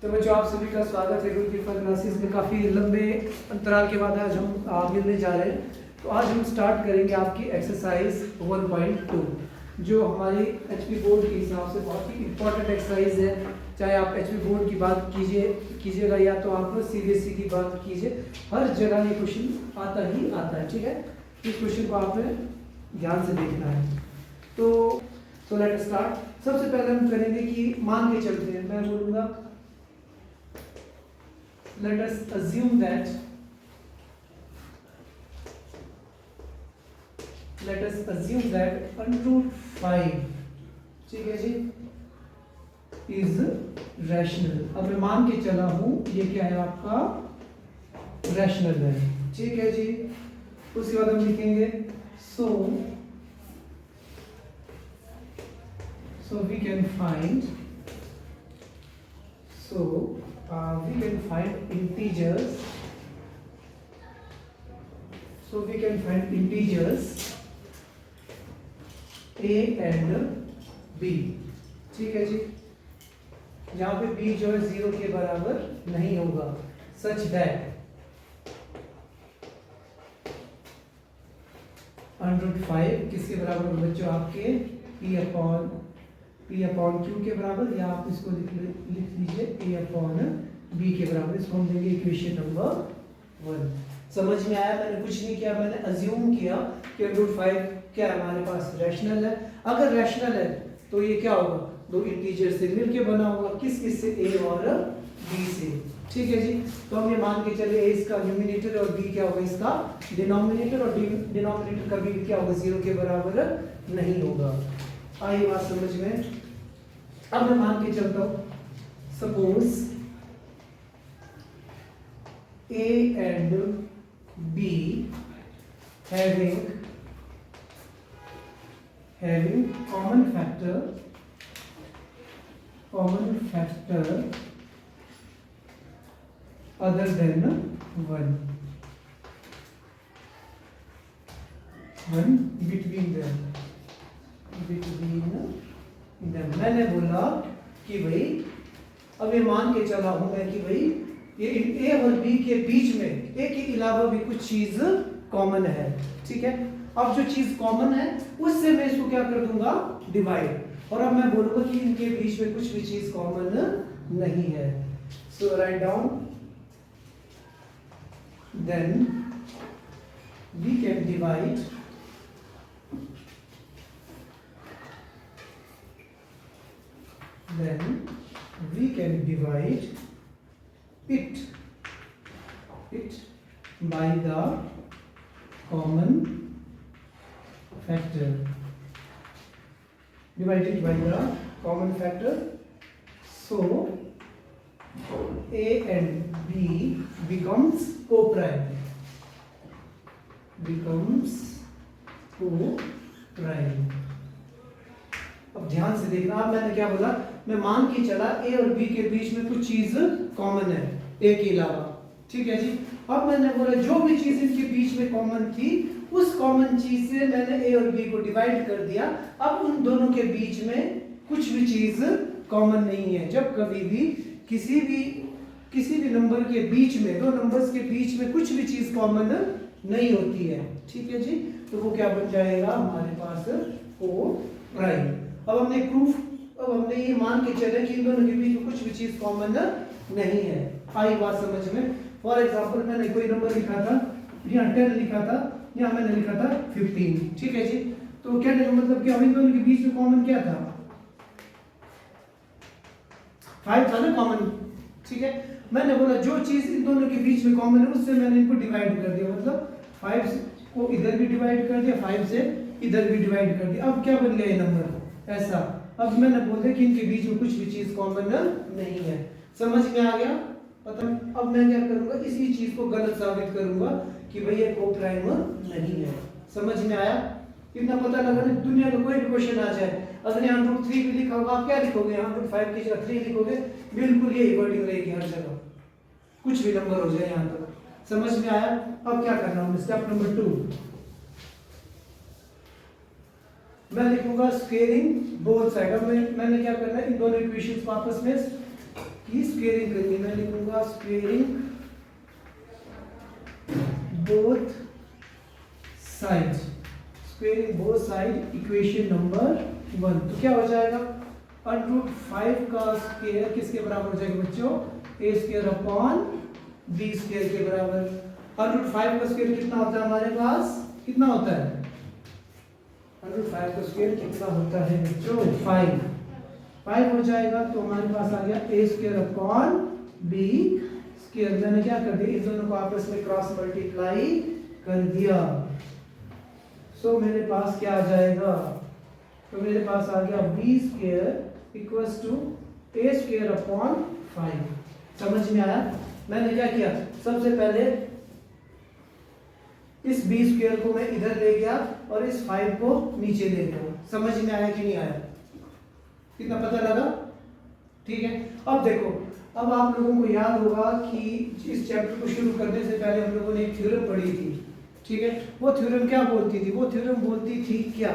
तो बच्चों आप सभी का स्वागत है गुरु कृपा क्लासेस में। काफ़ी लंबे अंतराल के बाद आज हम मिलने जा रहे हैं। तो आज हम स्टार्ट करेंगे आपकी एक्सरसाइज 1.2 जो हमारी एचपी बोर्ड के हिसाब से बहुत ही इंपॉर्टेंट एक्सरसाइज है। चाहे आप एचपी बोर्ड की बात कीजिएगा या तो आप सीबीएसई की बात कीजिए, हर जगह ये क्वेश्चन आता ही आता है। ठीक है, इस क्वेश्चन को आपने ध्यान से देखना है। तो लेट अस स्टार्ट। सबसे पहले हम करेंगे कि मान के चलते हैं, मैं बोलूँगा let us assume that √5 ठीक है जी is rational। अब मैं मान के चला हूं ये क्या है आपका रैशनल है। ठीक है जी, उसके बाद हम लिखेंगे so we can find integers a and b। ठीक है जी, यहाँ पे b जो है 0 के बराबर नहीं होगा, सच दैट √5 किसके बराबर होगा बच्चों? आपके p अपॉन q के बराबर, या आप इसको लिख लीजिए a अपॉन b के बराबर। इसको हम देंगे इक्वेशन नंबर 1। समझ में आया? मैंने कुछ नहीं किया, मैंने अज्यूम किया कि √5 क्या है हमारे पास, रैशनल है। अगर रैशनल है तो ये क्या होगा? दो इंटीजर से मिलके बना होगा। किस से? a और b से। ठीक है जी, तो हम ये मान के चले a इसका न्यूमिनेटर और b क्या होगा इसका डिनोमिनेटर, और डिनोमिनेटर का b क्या होगा? 0 के बराबर नहीं होगा। आई बात समझ में? अब मैं मान के चलता हूं suppose a and b having common factor other than 1 between them। मैंने बोला कि भाई, अब ये मान के चला हूं मैं कि भाई ये a और b के बीच में a के अलावा भी कुछ चीज कॉमन है। ठीक है, अब जो चीज कॉमन है उससे मैं इसको क्या कर दूंगा? डिवाइड। और अब मैं बोलूंगा कि इनके बीच में कुछ भी चीज कॉमन नहीं है। So write down, then we can divide it by the common factor। Divide it by the common factor, so a and b becomes co-prime। अब ध्यान से देखना, अब मैंने क्या बोला? मैं मान के चला a और b के बीच में कुछ चीज कॉमन है a के अलावा। ठीक है जी, अब मैंने बोला जो भी चीज इनके बीच में कॉमन थी उस कॉमन चीज से मैंने a और b को डिवाइड कर दिया। अब उन दोनों के बीच में कुछ भी चीज कॉमन नहीं है। जब कभी भी किसी भी नंबर के बीच में, दो नंबर्स के बीच में कुछ भी चीज कॉमन नहीं होती है। ठीक है जी, तो वो क्या बन जाएगा हमारे पास? को-प्राइम। अब हमने ये मान के चले कि इन दोनों के बीच में कुछ भी चीज कॉमन नहीं है। आई बात समझ में? फॉर एग्जांपल मैंने कोई नंबर लिखा था, यहाँ 10 लिखा था, यहाँ मैंने लिखा था 15। ठीक है जी, तो क्या मतलब कि इन दोनों के बीच में कॉमन क्या था? 5 था ना कॉमन। ठीक है, मैंने बोला जो चीज इन दोनों के बीच में कॉमन है उससे मैंने इनको डिवाइड कर दिया। मतलब 5 को इधर भी डिवाइड कर दिया, 5 से इधर भी डिवाइड कर दिया। अब क्या बन गया ये नंबर? ऐसा। अब मैंने बोल दिया कि इनके बीच में कुछ भी चीज कॉमन नहीं है। समझ में आ गया? पता? अब मैं क्या करूंगा? इसी चीज को गलत साबित करूंगा कि भाई ये को-प्राइम नहीं है। समझ में आया? इतना पता लगा ना, दुनिया का कोई भी क्वेश्चन आ जाए, अगर यहाँ √3 भी लिखा होगा, आप क्या लिखोगे? यहाँ √5 की जगह 3 लिखोगे, बिल्कुल ये वर्डिंग रहेगी हर जगह, कुछ भी नंबर हो जाए यहाँ तक। समझ में आया? अब क्या करना है? स्टेप नंबर 2, मैं लिखूंगा स्क्वेयरिंग बोथ साइड। अब मैंने क्या करना है? इन दोनों इक्वेशंस को आपस में की स्क्वेयरिंग करनी, मैं लिखूंगा squaring both side, squaring both side equation number 1। तो क्या हो जाएगा, √5 का स्क्वायर किसके बराबर हो जाएगा बच्चों, a² अपॉन b² के बराबर। √5 का स्क्वायर कितना होता है हमारे पास, कितना होता है, √5 का स्क्वायर कितना होता है बच्चों, 5 हो जाएगा। तो हमारे पास आ गया a² अपॉन b²। मैंने क्या कर दिया, इन दोनों को आपस में क्रॉस मल्टीप्लाई कर दिया। सो मेरे पास क्या आ जाएगा, तो मेरे पास आ गया b² equals to a² upon 5। समझ में आया। मैंने क्या किया, सबसे पहले इस b² को मैं इधर ले गया और इस 5 को नीचे ले गया। समझ में आया कि नहीं आया, कितना पता लगा, ठीक है। अब देखो, अब आप लोगों को याद होगा कि इस चैप्टर को शुरू करने से पहले हम लोगों ने एक थ्योरम पढ़ी थी, ठीक है। वो थ्योरम क्या बोलती थी, वो थ्योरम बोलती थी क्या,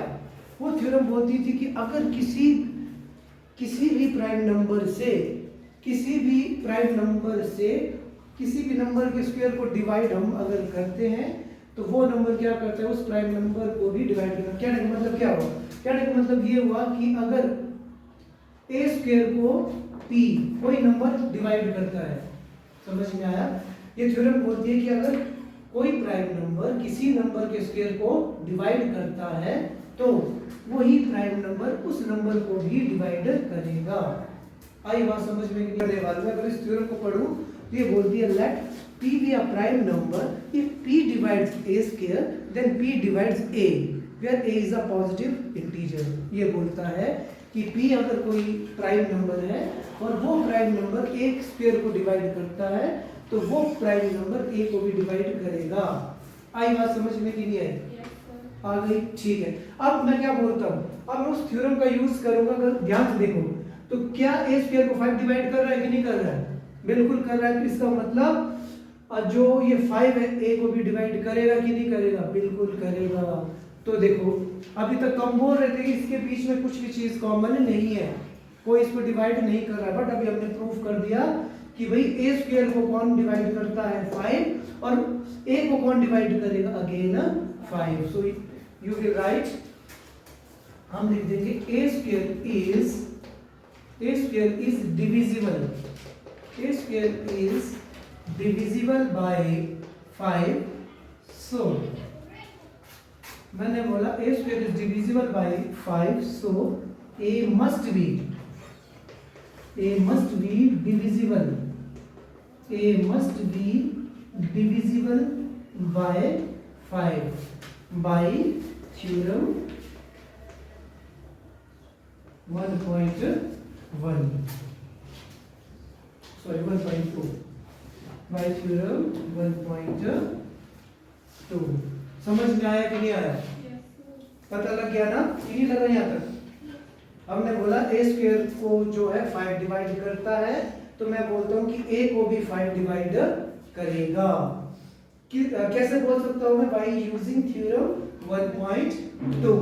वो थ्योरम बोलती थी कि अगर किसी भी प्राइम नंबर से किसी भी नंबर के स्क्वायर को डिवाइड हम अगर करते हैं तो वो नंबर क्या करता है, उस प्राइम नंबर को भी डिवाइड करता है। कहने का मतलब क्या हुआ, कहने का मतलब ये हुआ कि अगर a² को p कोई नंबर डिवाइड करता है, समझ में आया। ये थ्योरम बोलती है कि अगर कोई प्राइम नंबर किसी नंबर के स्क्वायर को डिवाइड करता है तो वही प्राइम नंबर उस नंबर को भी डिवाइड करेगा। आई बात समझ में नहीं आने वाली है। अगर इस थ्योरम को पढ़ूं तो ये बोलती है late p be a prime number if p divides a² then p divides a where a is a positive integer। ये बोलता है कि p अगर कोई प्राइम नंबर है और वो प्राइम नंबर एक स्क्वायर को डिवाइड करता है तो वो प्राइम नंबर a को भी डिवाइड करेगा। आई बात समझ में कि नहीं आई, आ गई, ठीक है। अब मैं क्या बोलता हूँ, अब मैं उस थ्योरम का यूज करूंगा। अगर ध्यान से देखो तो क्या a² को 5 डिवाइड कर रहा है कि नहीं कर रहा है, बिल्कुल कर रहा है। तो इसका मतलब जो ये 5 है a को भी डिवाइड करेगा कि नहीं करेगा, बिल्कुल करेगा। तो देखो अभी तक हम बोल रहे थे कि इसके बीच में कुछ भी चीज कॉमन नहीं है, कोई इसको डिवाइड नहीं कर रहा है, बट अभी हमने प्रूफ कर दिया कि भाई a² को कौन डिवाइड करता है, 5, और a को कौन डिवाइड करेगा, again 5। So you will write, हम लिख देंगे a² is divisible by 5। so मैंने बोला a² is divisible by 5, so a must be divisible by 5 by theorem 1.1, sorry 1.2, by theorem 1.2। समझ में आया कि नहीं आया, पता लग गया ना कि नहीं लगा यहाँ तक। हमने बोला a² को जो है 5 डिवाइड करता है, तो मैं बोलता हूँ कि a को भी 5 डिवाइड करेगा। कैसे बोल सकता हूँ मैं, बाय यूजिंग थ्योरम 1.2।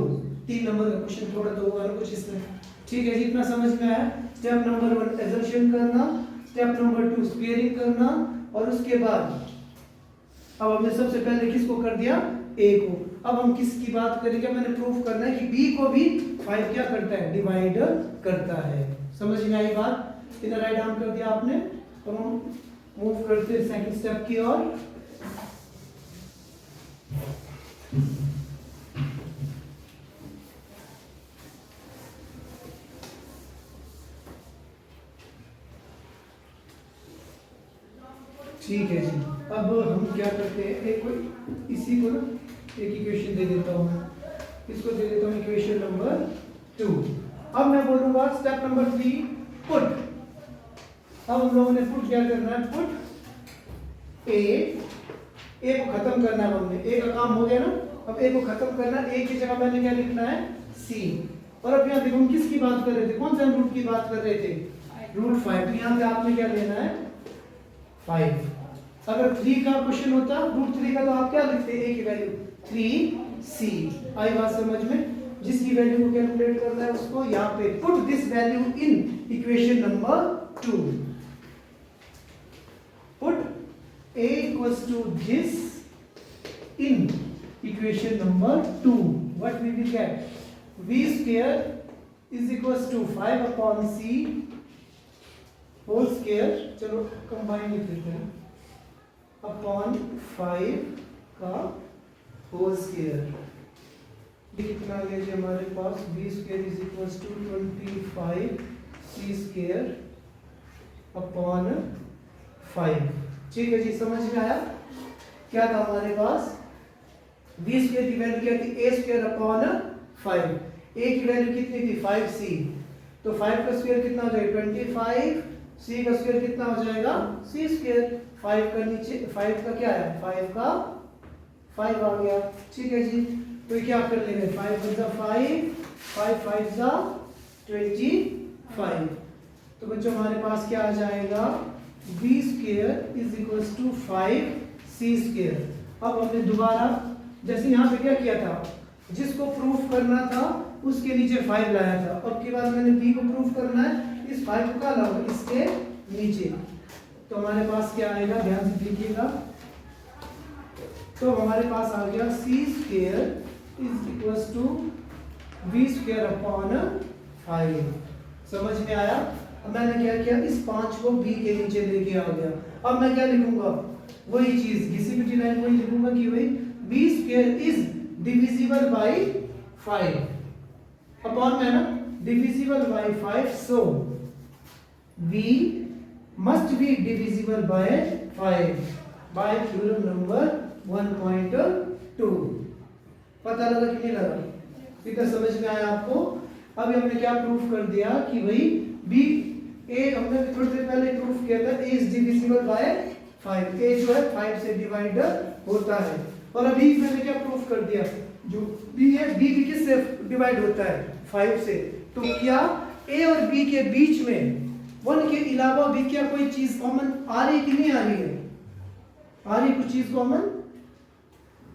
3 नंबर का क्वेश्चन थोड़ा तो होगा कुछ इसमें, ठीक है जी, इतना समझ में आया। स्टेप नंबर 1 एजम्पशन करना, स्टेप नंबर 2 स्क्वेयरिंग करना, और उसके बाद अब हमने सबसे पहले किसको कर दिया, a को। अब हम किसकी बात करेंगे, मैंने प्रूफ करना है कि b को भी 5 क्या करता है, डिवाइड करता है। समझ में आई बात, इधर राइट डाउन कर दिया आपने। तो हम मूव करते हैं सेकंड स्टेप की ओर। ठीक है जी, अब हम क्या करते हैं, एक इसी को ना एक इक्वेशन दे देता हूँ, इसको दे देता हूँ इक्वेशन नंबर 2। अब मैं बोलूंगा स्टेप नंबर 3 पुट। अब हम लोगों ने पुट क्या करना है, पुट a को खत्म करना है हमने, a का काम हो गया ना। अब a को खत्म करना, a की जगह मैंने क्या लिखना है, c। और अब यहाँ देखो हम किसकी बात कर रहे थे, कौन सा रूट की बात कर रहे थे, √5। तो यहाँ पे आपने क्या लेना है, 5। अगर 3 का क्वेश्चन होता, √3 का, तो आप क्या लिखते हैं, a की वैल्यू 3c। आई बात समझ में, जिसकी वैल्यू को कैलकुलेट करना है उसको यहाँ पे put this value in equation number 2। a equals to this in equation number 2, what we will get? V square is equals to 5 upon c whole square, चलो कंबाइन लिख देते हैं, अपॉन 5 का होल स्क्वायर। कितना आ गया जी हमारे पास? B square is equals to 25 C square upon 5। ठीक है जी, समझ में आया? क्या था हमारे पास? बी स्क्वायर की वैल्यू क्या थी? ए स्क्वायर अपॉन 5। ए की वैल्यू कितनी थी? 5c। तो 5 का स्क्वायर कितना हो जाएगा? 25। c का स्क्वायर कितना हो जाएगा? c square. 5 का नीचे 5 का क्या है? 5 का 5 आ गया। ठीक है जी, तो क्या कर लेंगे? 5 × 5, 5 5 × 25। तो बच्चों हमारे पास क्या आ जाएगा? b square is equals to 5c square. अब हमने दोबारा जैसे यहाँ पे क्या किया था, जिसको प्रूफ करना था उसके नीचे 5 लाया था। अब की बार मैंने b को प्रूफ करना है, इस 5 को क्या लाऊंगा? इसके नीचे। तो हमारे पास क्या आएगा? ध्यान से देखिएगा। तो हमारे पास आ गया c square is equals to v square upon 5। समझ में आया? अब मैंने क्या किया? इस 5 को b के नीचे लेके आ गया। अब मैं क्या लिखूंगा? वही चीज घिसी पिटी लाइन वही लिखूंगा कि वही b square is divisible by 5 upon में ना divisible by 5, so v must be divisible by 5 by theorem number 1.2। पता लगा कि नहीं लगा? इतना समझ में आया आपको? अभी हमने क्या प्रूफ कर दिया कि वही b a हमने थोड़ी देर पहले प्रूफ किया था, a is divisible by 5। a जो है 5 से डिवाइड होता है। और अभी मैंने क्या प्रूफ कर दिया? जो b है b भी किससे डिवाइड होता है? 5 से। तो क्या a और b के बीच में 1 के अलावा भी क्या कोई चीज कॉमन आ रही कि नहीं आ रही है? आ रही कुछ चीज कॉमन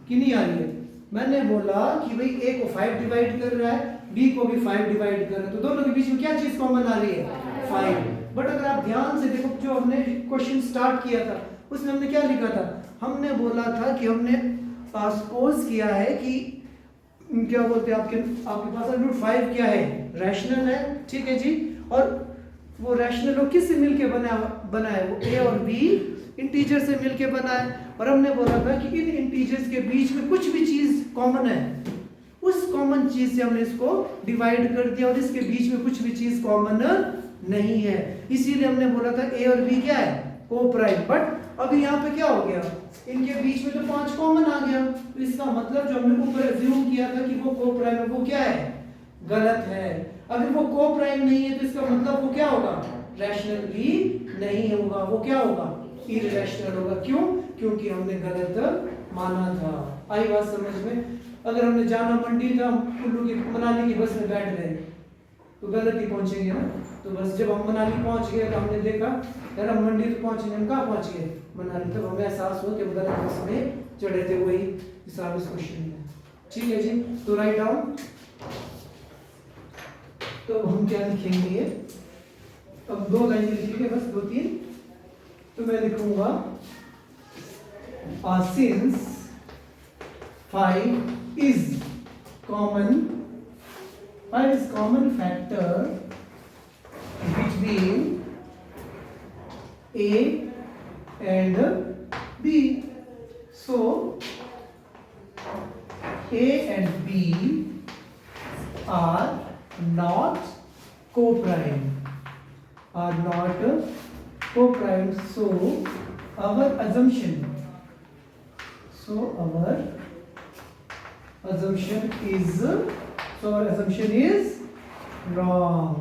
कि नहीं आ रही है? मैंने बोला कि भाई a को 5 डिवाइड कर रहा है, b को भी 5 डिवाइड कर रहा है, तो दोनों के बीच में क्या चीज कॉमन आ रही है? 5। बट अगर आप ध्यान से देखो, जो हमने क्वेश्चन स्टार्ट किया था उसमें हमने क्या लिखा था? हमने बोला था कि हमने सपोज किया है कि क्या बोलते हैं आपके पास √5 क्या है? रैशनल है। ठीक है जी, और वो रैशनल वो किससे मिलके बना है? वो a और b इंटीजर से मिलके बना है। और हमने बोला था कि इन इंटीजर्स के बीच में कुछ भी चीज कॉमन है, उस कॉमन चीज से हमने इसको डिवाइड कर दिया, और इसके बीच में कुछ भी चीज कॉमन नहीं है। इसीलिए हमने बोला था a और b क्या है? कोप्राइम। बट अभी यहाँ पे क्या हो गया? इनके बीच में तो 5 कॉमन आ गया, तो इसका मतलब जो हमने ऊपर अज्यूम किया था कि वो कोप्राइम है, वो क्या है? गलत है। अगर वो कोप्राइम नहीं है तो इसका मतलब वो क्या होगा? रैशनल भी नहीं होगा, वो क्या होगा? इरैशनल होगा। क्यों? क्योंकि हमने गलत माना था। आई बात समझ में? अगर हमने जाना मंडी था, हम कुल्लू की मनाली की बस में बैठ गए तो गलत ही पहुंचेंगे ना। तो बस जब हम मनाली पहुंच गए तो हमने देखा यार हम मंडी तो पहुंचे, हम कहाँ पहुंच गए? मनाली। तब हमें एहसास हुआ कि हम गलत बस में चढ़े थे। वही हिसाब इस क्वेश्चन में। ठीक है जी, तो राइट डाउन। तो हम क्या लिखेंगे? अब 2 लाइन लिखेंगे, बस 2-3। तो मैं लिखूंगा since 5 is common factor between A and B. So A and B are not co-prime. So our assumption is wrong.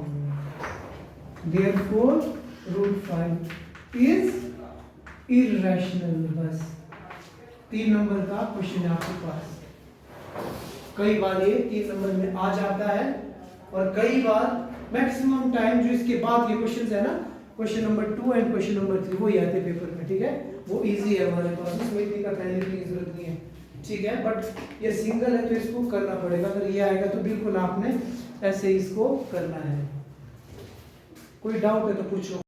Therefore √5 is irrational. बस 3 नंबर का क्वेश्चन है आपके पास। कई बार ये 3 नंबर में आ जाता है, और कई बार मैक्सिमम टाइम जो इसके बाद ये क्वेश्चंस है ना, question number 2 and question number 3 वो ही आते हैं पेपर में। ठीक है, वो इजी है हमारे पास, इसमें इतनी का पहले की जरूरत नहीं है। ठीक है, बट ये सिंगल है तो इसको करना पड़ेगा। अगर ये आएगा तो बिल्कुल आपने ऐसे इसको करना है। कोई डाउट है तो पूछो।